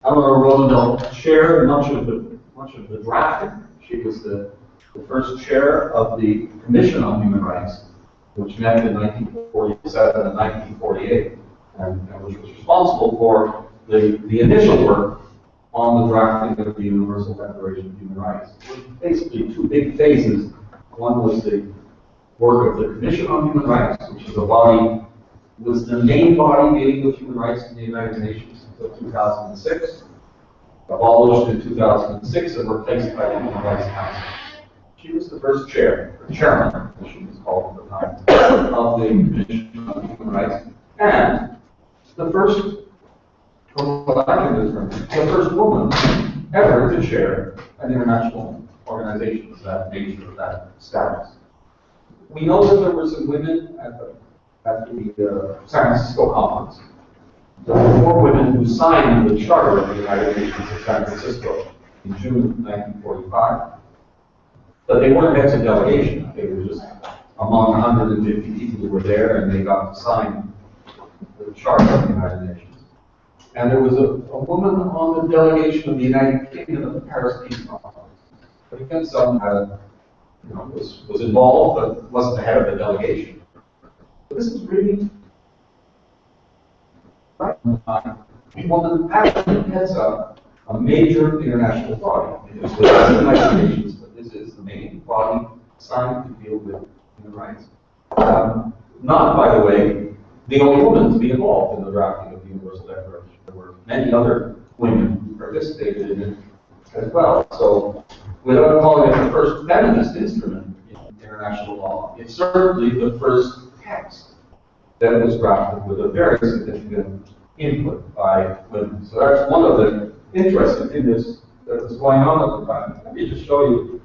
Eleanor Roosevelt chaired much of the drafting. She was the first chair of the Commission on Human Rights, which met in 1947 and 1948, and which was responsible for the initial work on the drafting of the Universal Declaration of Human Rights. Basically, two big phases. One was the work of the Commission on Human Rights, which is was the main body dealing with human rights in the United Nations until 2006, abolished in 2006 and replaced by the Human Rights Council. She was the first chairman, as she was called at the time, of the Commission on Human Rights, and the first woman ever to chair an international organization of that nature, of that status. We know that there were some women at the San Francisco conference. There were 4 women who signed the Charter of the United Nations of San Francisco in June 1945. But they weren't heads of delegation. They were just among 150 people who were there, and they got to sign the Charter of the United Nations. And there was a woman on the delegation of the United Kingdom at the Paris Peace Conference. But again, some had, was involved, but wasn't the head of the delegation. But this is really right. A woman actually heads up a major international body. It was the United Nations, but this is the main body assigned to deal with human rights. Not, by the way, the only woman to be involved in the drafting of the Universal Declaration. There were many other women who participated in it as well. So, without calling it the first feminist instrument in international law, it's certainly the first text that was drafted with a very significant input by women. So that's one of the interesting things that was going on at the time. Let me just show you